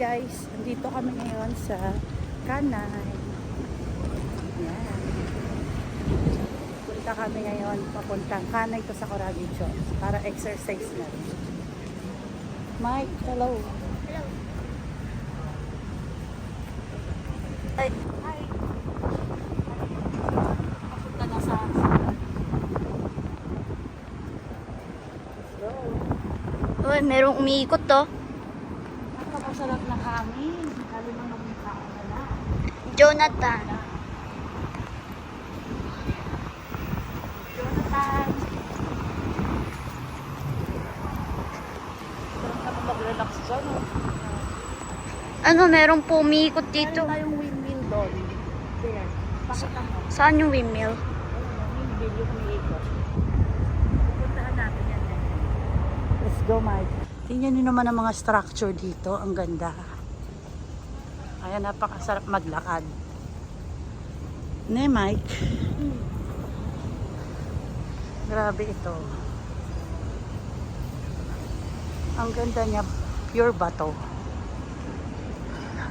guys, andito kami ngayon sa Kanay. Yan. Punta kami ngayon papuntang Kanay to sa Coraguicho para exercise na rin. Mike, hello. Hello. Ay, hi. Papunta na sa Uy, merong umiikot to. napakasarap na hangin. Lalo na magmukha na. Jonathan. Jonathan. Sarap naman mag-relax dyan. Ano, merong pumiikot dito. Meron tayong windmill doon. There. Pakita mo. Saan yung windmill? Windmill yung umiikot. Pupuntahan natin yan. Let's go, Mike. Tingnan nyo naman ang mga structure dito. Ang ganda. Ayan, napakasarap maglakad. Ne, Mike? Grabe ito. Ang ganda niya. Pure bato.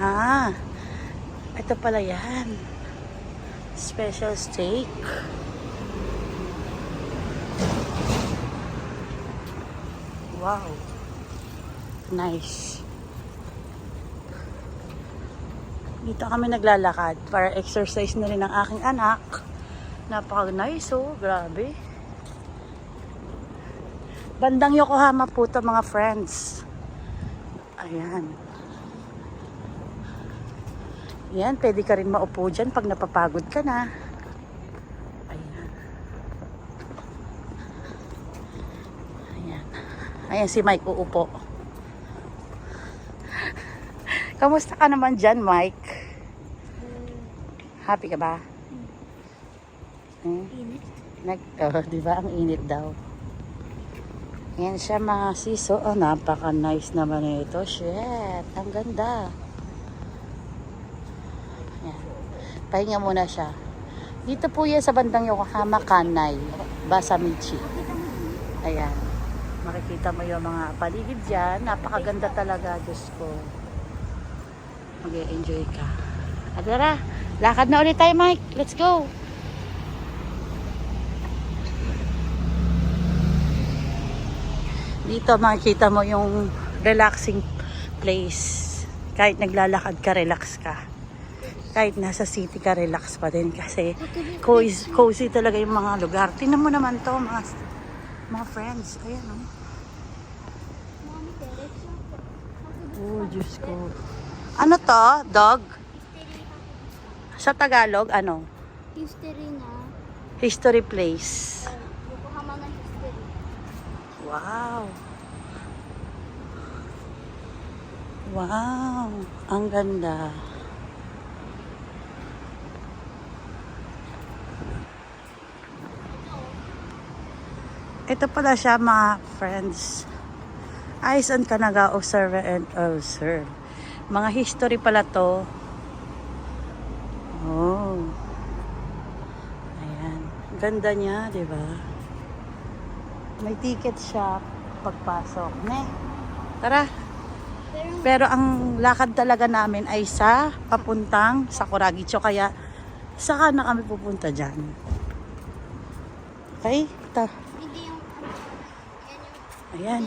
Ah, ito pala yan. Special steak. Wow. Nice. Dito kami naglalakad para exercise na rin ng aking anak. Napaka-nice oh. Grabe. Bandang Yokohama po ito mga friends. Ayan. Yan, pwede ka rin maupo dyan pag napapagod ka na. Ayan. Ayan. Ayan si Mike uupo. Kamusta ka naman dyan, Mike? Happy ka ba? Init. Diba? Ang init daw. Yan siya mga siso. Oh, napaka-nice naman ito. Shit, ang ganda. Yan. Pahinga muna siya. Dito po yan sa bandang Yokohama, Kanay, Basamichi. Ayan. Makikita mo yung mga paligid dyan. Napakaganda talaga, Diyos ko. Mag-enjoy ka. Adara, lakad na ulit tayo, Mike. Let's go. Dito makikita mo yung relaxing place. Kahit naglalakad ka, relax ka. Kahit nasa city ka, relax pa din. Kasi cozy talaga yung mga lugar. Tingnan mo naman to, mga friends. Ayan, oh. Oh, Diyos ko. Ano to? Dog? Sa Tagalog, ano? History na. History place. Yokohama na history. Wow. Wow. Ang ganda. Ito pala siya mga friends. Eyes on Kanaga, observe and observe. Mga history pala to. Oh. Ayan. Ganda niya, di ba? May ticket siya pagpasok. Ne? Tara. Pero ang lakad talaga namin ay sa papuntang sa Coraguicho. Kaya saka na kami pupunta dyan. Okay? Hindi yung Ayan.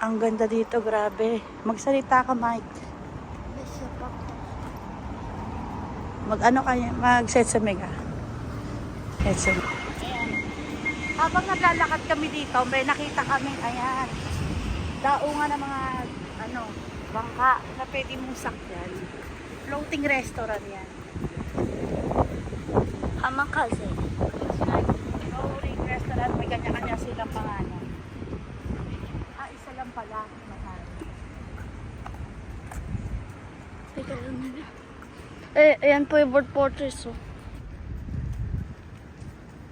Ang ganda dito, grabe. Magsalita ka, Mike. best pa. Mag-ano kaya? Mag-sesame ka. Sesame. Ayan. Habang naglalakad kami dito, may nakita kami, ayan. Daungan ng mga, bangka na pwede mong sakyan. Floating restaurant yan. Hamakaze. Floating restaurant, may kanya-kanya silang pangalan. Isa lang pala. Mahal. Teka lang nila. Ayan po yung board porters, oh.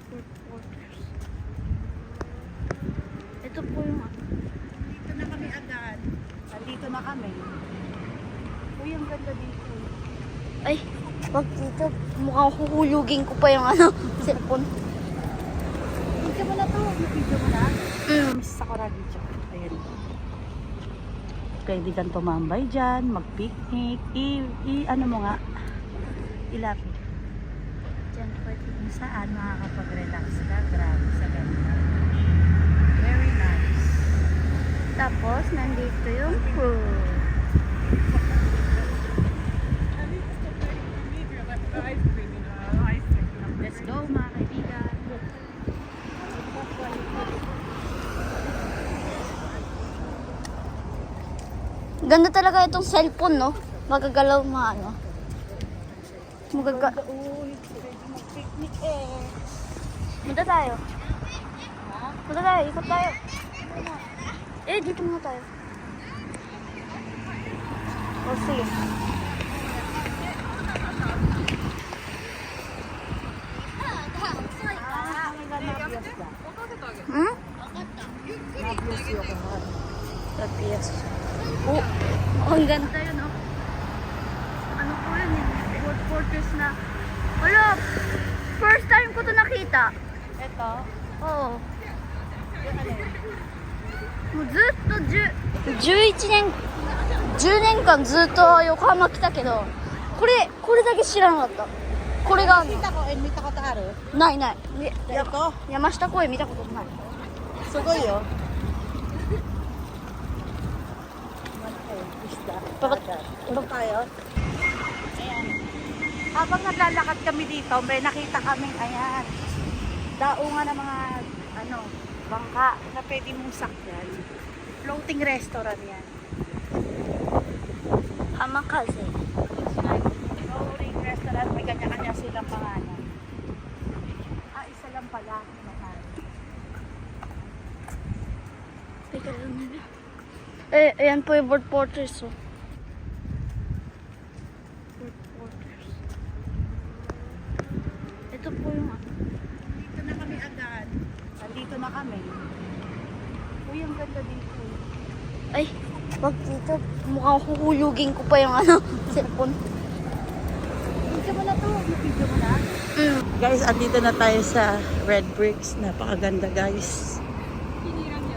Board porters. Ito po yung Dito na kami agad. Nandito na kami. Uy, ang ganda dito. Ay, wag dito. Mukhang huhulugin ko pa yung cellphone. Video mo na to. Video mo na. Mm. Sa Coraguicho. Ayan. Pwede kang tumambay dyan, mag-picnic, ano mo nga, ilapit. Dyan pwede kung saan makakapag-relax ka. Grabe sa ganda. Very nice. Tapos, nandito yung pool. Let's go mga kaibigan. Ganda talaga itong cellphone, no? Magagalaw mga ano. Mag-picnic eh. Punta tayo. Punta tayo, ikot tayo. Eh, dito muna tayo. O, sige. Hmm? Tapos. Oh, ang ganda yun, oh. Ano po yun, eh? World Fortress na. Wala, first time ko to nakita. Ito. Oo. Yung ano yun? もうずっと11年10年間ずっと横浜来たけどこれだけ知らなかったこれがあるの Kita ko,見たことあるないないIto? 山下公園見たことない すごいよ。 Tulog tayo. Ayan. Habang naglalakad kami dito, may nakita kaming, ayan, daungan ng mga, bangka na pwede mong sakyan. Floating restaurant yan. Hamakaze Floating restaurant, may kanya-kanya silang pangalan. Isa lang pala. teka lang nila ayan po yung World Fortress oh. World Fortress ito po yung Dito na kami agad. Nandito na kami. Uy, ang ganda dito. ay wag dito mukhang huhulugin ko pa yung cellphone Video mo na to. Video mo na. mm. Guys, andito na tayo sa Red Bricks. Napakaganda, guys.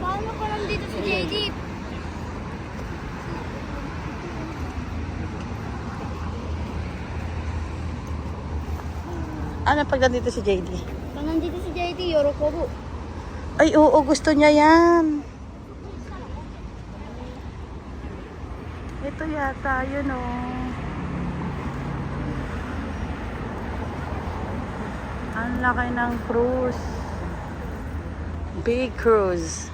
Paano ka nandito sa JD? Ano pag nandito si JD? Pag nandito si JD, Yorokobu. Ay, oo, gusto niya yan. Ito yata, yun oh. Ang laki ng cruise. Big cruise.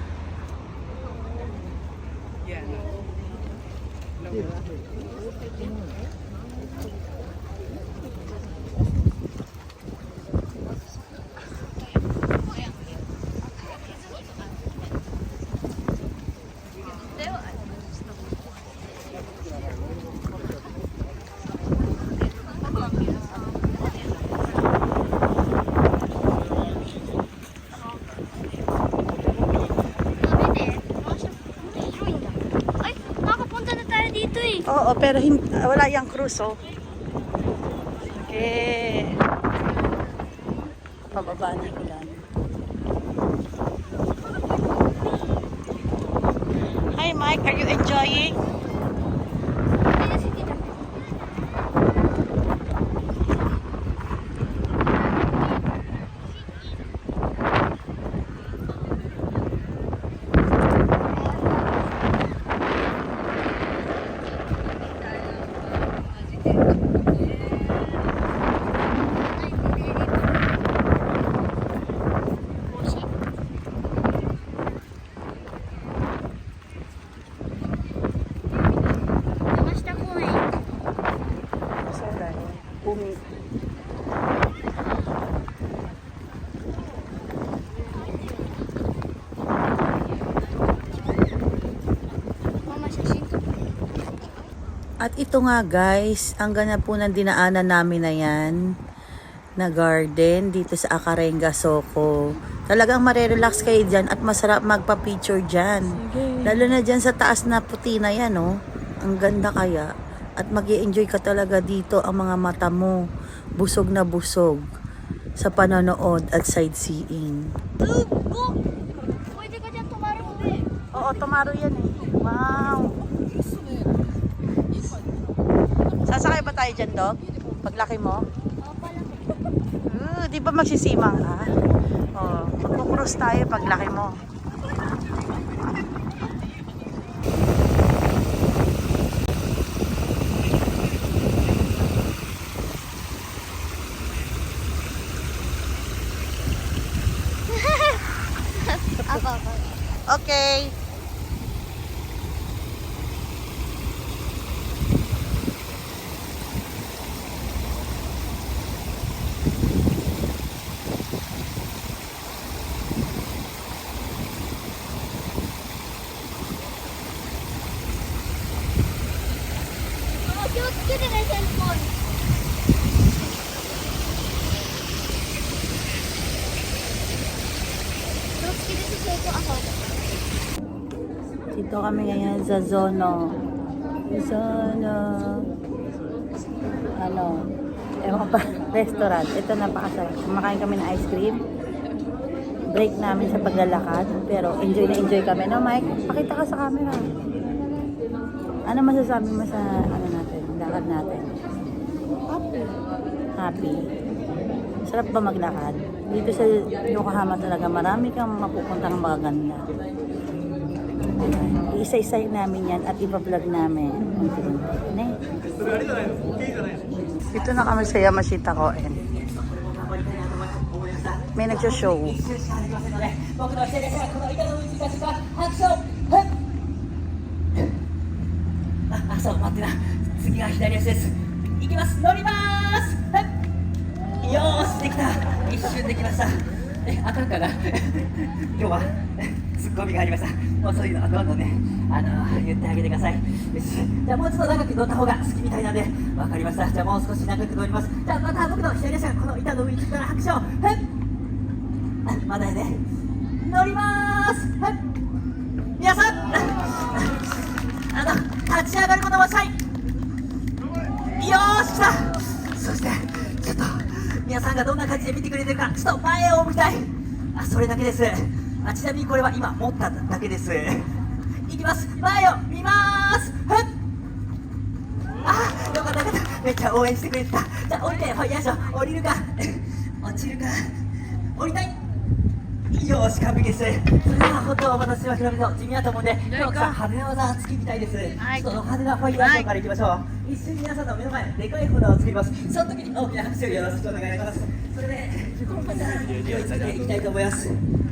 Ay, nakapunta na tayo dito eh. Oo, pero wala yung cruise, oh. Okay. Pababa na ko lang. Hi, Mike. Are you enjoying? At ito nga guys, ang ganda po ng dinaanan namin na yan, na garden dito sa Akarenga, Soko. Talagang marerelax kayo dyan at masarap magpa-picture dyan. Lalo na dyan sa taas na puti na yan, oh. Ang ganda kaya. At mag-i-enjoy ka talaga dito, ang mga mata mo. Busog na busog sa panonood at sightseeing. Pwede ka dyan tumaro eh. Oo, tumaro yan eh. Wow. Sasakay ba tayo dyan, Dog? Paglaki mo? Oo, pala. Di ba magsisimang ka? Oh, magkukross tayo paglaki mo. Ako. Okay. Oh, cute na cellphone. Cute si cellphone ako. Dito kami ngayon sa Zono. Zono. Ano? Ewan pa. Restaurant. Ito napakasarap. Kumakain kami ng ice cream. Break namin sa paglalakad. Pero enjoy na enjoy kami. No, Mike? Pakita ka sa camera. Ano masasabi mo sa ano natin? Lakad natin? Happy. Happy. Sarap ba maglakad? Dito sa Yokohama talaga marami kang mapupuntang magaganda. Isa-isay namin yan at ipa-vlog namin. Ne? Dito na kami sa Yamashita Koen. May nagsha-show.そう待ってな次が左足です行きます乗りますはいよーしできた一瞬できましたあかんかな今日はツッコミがありましたもうそういうのはどんどんね言ってあげてくださいよしじゃあもうちょっと長く乗った方が好きみたいなんでわかりましたじゃあもう少し長く乗りますじゃあまた僕の左足がこの板の上に来たら拍手をはいまだやね乗りますはい皆さん立ち上がることもしたいよーし来たそしてちょっと皆さんがどんな感じで見てくれてるかちょっと前を見たいそれだけですちなみにこれは今持っただけですいきます前を見ますよかったよかっためっちゃ応援してくれてたじゃあ降りてよいしょ降りるか落ちるか降りたいよーし完璧ですそれでは本当お待たせしましたけど地味だと思うんで今日さ派手な技突きみたいですちょっと派手なファイヤーショーからいきましょう一緒に皆さんの目の前でかい炎を作りますその時に大きな拍手をよろしくお願いしますそれで勢いつけていきたいと思います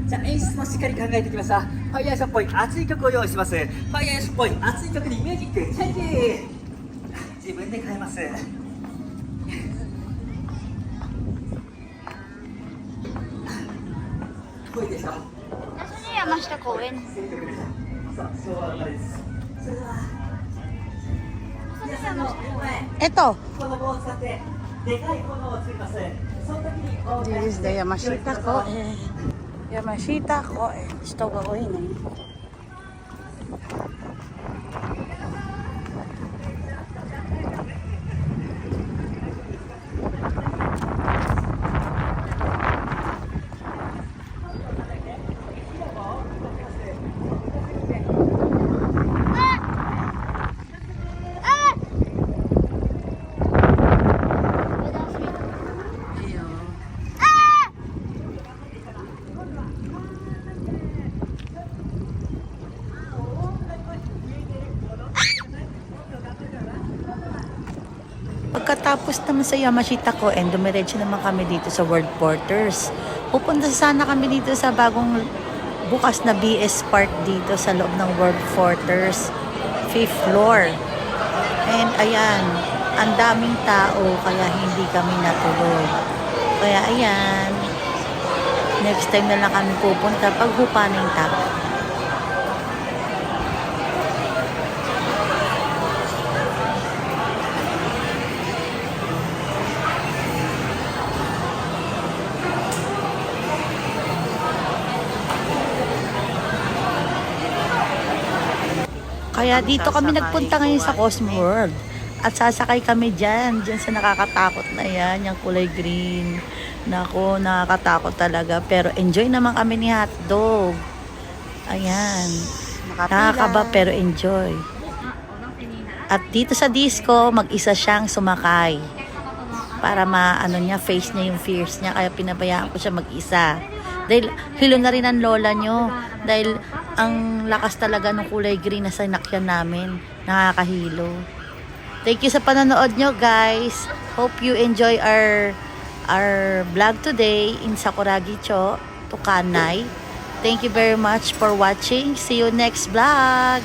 じゃあ演出もしっかり考えてきましたファイヤーショーっぽい熱い曲を用意しますファイヤーショーっぽい熱い曲にミュージックチェンジ自分で変えますぽいでしょ Nasaan niya Yamashita Koen? さあ、昭和の中ですそれでは皆さんの目の前 Ito. この棒を使ってでかい炎を作りますその時に大きな This is the Yamashita Koen. Yamashita Koen. Gusto ko ko yun eh. Pagkatapos naman sa Yamashita Koen, dumiretso naman kami dito sa World Porters. Pupunta sana kami dito sa bagong bukas na BS Park dito sa loob ng World Porters, 5th floor. And ayan, ang daming tao kaya hindi kami natuloy. Kaya ayan, next time na lang kami pupunta pag hupa na yung tao. Kaya dito kami nagpunta ngayon sa Cosmo World. At sasakay kami dyan sa nakakatakot na yan, yung kulay green. Nako, nakakatakot talaga. Pero enjoy naman kami ni Hotdog. Ayan. Nakakaba pero enjoy. At dito sa disco, mag-isa siyang sumakay. Para maano niya, face niya yung fears niya. Kaya pinabayaan ko siya mag-isa. Dahil hilo na rin ang lola nyo. Dahil ang lakas talaga ng kulay green na sinakyan namin. Nakakahilo. Thank you sa panonood nyo, guys. Hope you enjoy our vlog today in Sakuragi-cho, Tokanay. Thank you very much for watching. See you next vlog.